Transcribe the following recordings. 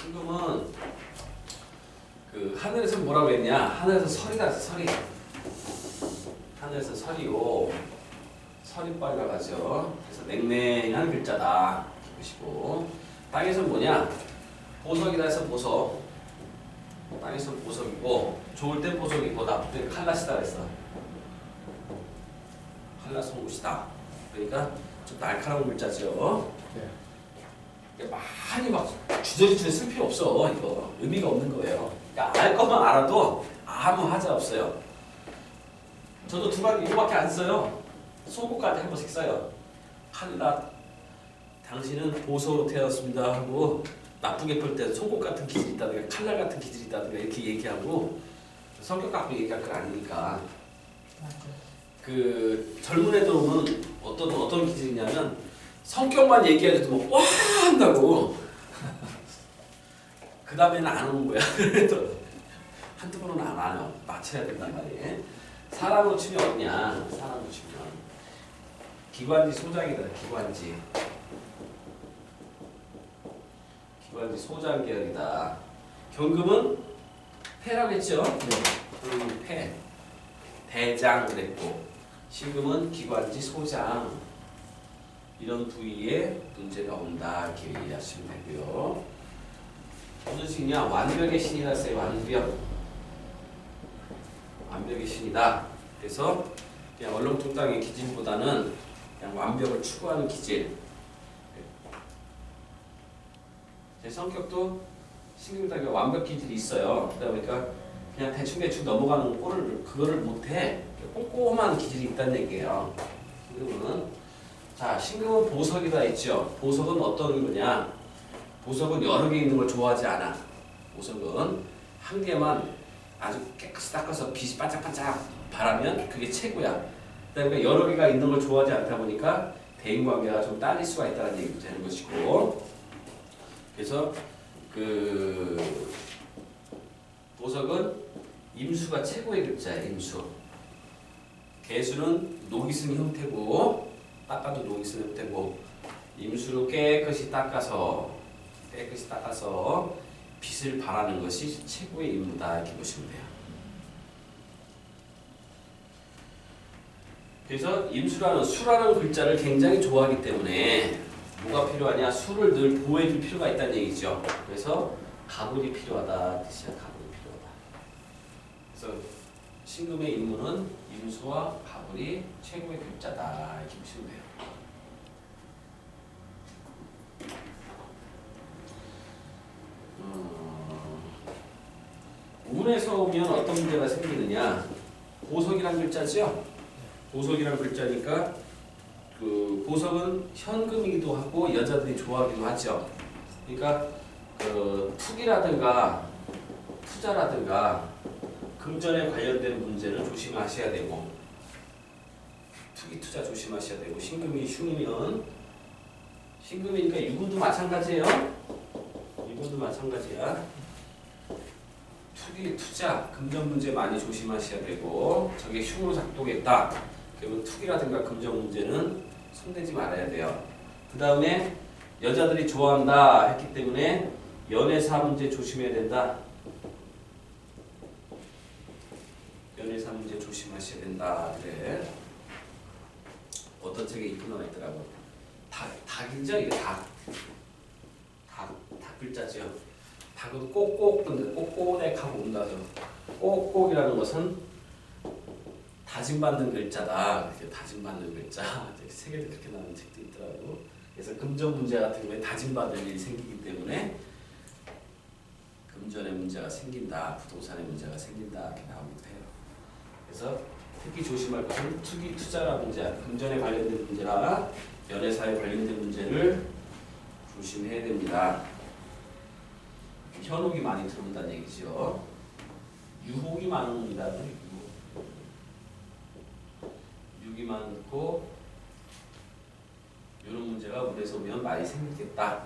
신금은 그 하늘에서 뭐라고 했냐? 하늘에서 설이다, 설이. 하늘에서 설이요. 설이빨이라고 하죠. 그래서 냉랭한 글자다. 보시고 땅에서 뭐냐? 보석이다 해서 보석. 땅에서 보석이고 좋을 땐 보석이고 나쁠 땐 칼라시다 그랬어. 칼라 송곳이다. 그러니까 좀 날카로운 글자죠. 많이 막 주저주저 쓸 필요 없어. 이거 의미가 없는 거예요. 그러니까 알 것만 알아도 아무 하자 없어요. 저도 이거밖에 안 써요. 속옷까지 한 번씩 써요. 칼라 당신은 보석으로 태어났습니다 하고 나쁘게 볼 때 속옷 같은 기질이 있다든가 칼날 같은 기질이 있다든가 이렇게 얘기하고 성격 갖고 얘기할 건 아니니까. 그 젊은 애들 오면 어떤 기질이냐면 성격만 얘기해도 뭐 와 한다고. 그 다음에는 안 오는 거야. 그래도 한두 번은 안 와요. 맞춰야 된단 말이에요. 사람으로 치면 어디냐? 사람으로 치면 기관지 소장이다. 기관지 소장 계열이다. 경금은 폐라고 했죠? 폐. 대장 그랬고 신금은 기관지 소장 이런 부위에 문제가 온다 이렇게 이해하시면 되고요. 무슨 신이냐? 완벽의 신이라 써요. 완벽의 신이다. 그래서 그냥 얼렁뚱땅의 기질보다는 그냥 완벽을 추구하는 기질. 제 성격도 신금이다 완벽 기질이 있어요. 그러다 보니까 그냥 대충 넘어가는 꼴을 그거를 못해. 꼼꼼한 기질이 있다는 얘기예요. 신금은 자 신금은 보석이다 했죠. 보석은 어떤 거냐? 보석은 여러 개 있는 걸 좋아하지 않아. 보석은 한 개만 아주 깨끗이 닦아서 빛이 반짝반짝 바라면 그게 최고야. 그다음에 여러 개가 있는 걸 좋아하지 않다 보니까 대인관계가 좀 딸릴 수가 있다는 얘기도 되는 것이고. 그래서 그 보석은 임수가 최고의 글자야. 임수. 개수는 녹이승 형태고 닦아도 녹이승 형태고 임수로 깨끗이 닦아서 빛을 발하는 것이 최고의 임무다 이렇게 보시면 돼요. 그래서 임수라는 수라는 글자를 굉장히 좋아하기 때문에 뭐가 필요하냐? 수를 늘 보호해줄 필요가 있다는 얘기죠. 그래서 가불이 필요하다 뜻이야. 가불이 필요하다. 그래서 신금의 임무는 임수와 가불이 최고의 글자다 이렇게 보시면 돼요. 운에서 오면 어떤 문제가 생기느냐? 보석이란 글자죠. 보석이란 글자니까 그 보석은 현금이기도 하고 여자들이 좋아하기도 하죠. 그러니까 그 투기라든가 투자라든가 금전에 관련된 문제는 조심하셔야 되고 투기 투자 조심하셔야 되고 신금이 흉이면 신금이니까 유금도 마찬가지예요. 유금도 마찬가지야. 투기 투자 금전 문제 많이 조심하셔야 되고 저게 흉으로 작동했다. 그러면 투기라든가 금전 문제는 손대지 말아야 돼요. 그 다음에 여자들이 좋아한다 했기 때문에 연애사 문제 조심해야 된다. 연애사 문제 조심하셔야 된다. 그래. 어떤 책에 이쁜 거 있더라고. 닭이죠? 이게 닭 글자죠. 닭은 꼭꼭 근데 꼬꼬댁하고 온다죠. 꼭꼭이라는 것은 다짐받는 글자다. 다짐받는 글자. 세계도 그렇게 나오는 책도 있더라고. 그래서 금전 문제 같은 경우에 다짐받을 일이 생기기 때문에 금전의 문제가 생긴다. 부동산의 문제가 생긴다. 이렇게 나오기도 해요. 그래서 특히 조심할 것은 투기 투자라든지 금전에 관련된 문제나 연애사에 관련된 문제를 조심해야 됩니다. 현혹이 많이 들어온다는 얘기죠. 유혹이 많습니다. 유혹이 많고 이런 문제가 운에서 오면 많이 생기겠다.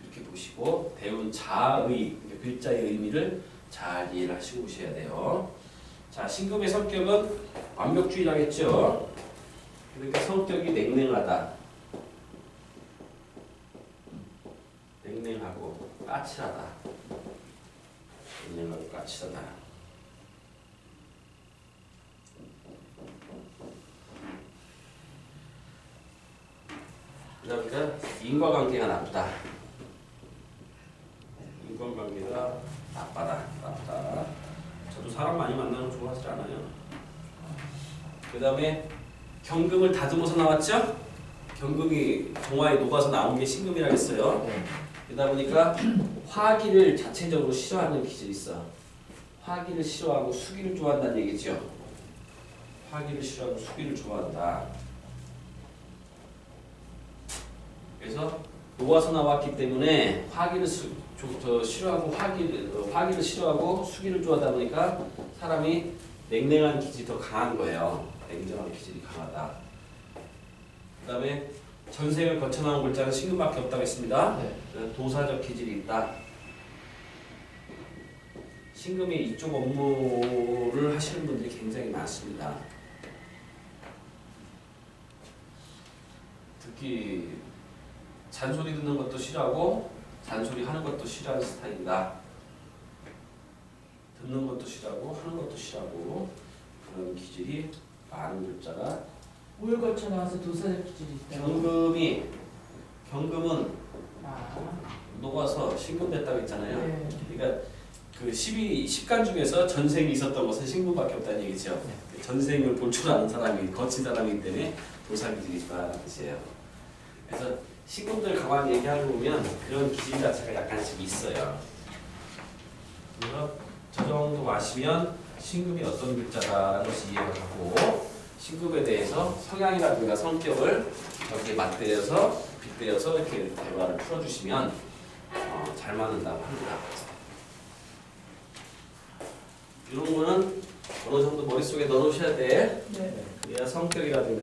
이렇게 보시고 배운 자의 글자의 의미를 잘 이해를 하시고 오셔야 돼요. 자, 신금의 성격은 완벽주의라고 했죠. 그러니까 성격이 냉랭하다. 냉랭하고 까칠하다. 능력을 까치다. 그러니까 인과관계가 나쁘다. 인간관계가 나쁘다. 저도 사람 많이 만나는 거 좋아하지 않아요. 그 다음에 경금을 다듬어서 나왔죠? 경금이 동화에 녹아서 나온 게 신금이라고 했어요. 그러다 보니까 화기를 자체적으로 싫어하는 기질이 있어. 화기를 싫어하고 수기를 좋아한다는 얘기죠. 화기를 싫어하고 수기를 좋아한다. 그래서 녹아서 나왔기 때문에 화기를 싫어하고 화기를 싫어하고 수기를 좋아하다 보니까 사람이 냉랭한 기질이 더 강한 거예요. 냉정한 기질이 강하다. 그 다음에 전생을 거쳐 나온 글자는 신금밖에 없다고 했습니다. 도사적 기질이 있다. 신금이 이쪽 업무를 하시는 분들이 굉장히 많습니다. 특히 잔소리 듣는 것도 싫어하고 잔소리 하는 것도 싫어하는 스타일이다. 듣는 것도 싫어하고 하는 것도 싫어하고 그런 기질이 많은 글자가 뭘 거쳐 나와서 도사적 기질이 있다. 경금은 녹아서 신금됐다고 했잖아요. 네. 그러니까 그 10간 중에서 전생이 있었던 것은 신금밖에 없다는 얘기죠. 전생을 볼 줄 아는 사람이 거친 사람이기 때문에 도사 기질이 있다는 뜻이에요. 그래서 신금들 가만히 얘기하고 보면 그런 기질 자체가 약간씩 있어요. 그래서 저 정도 아시면 신금이 어떤 글자다라는 것이 이해가 가고 신금에 대해서 성향이라든가 성격을 이렇게 맞대어서 빗대어서 이렇게 대화를 풀어주시면 잘 맞는다고 합니다. 이런 거는 어느 정도 머릿속에 넣어놓으셔야 돼. 네. 그래야 성격이라든가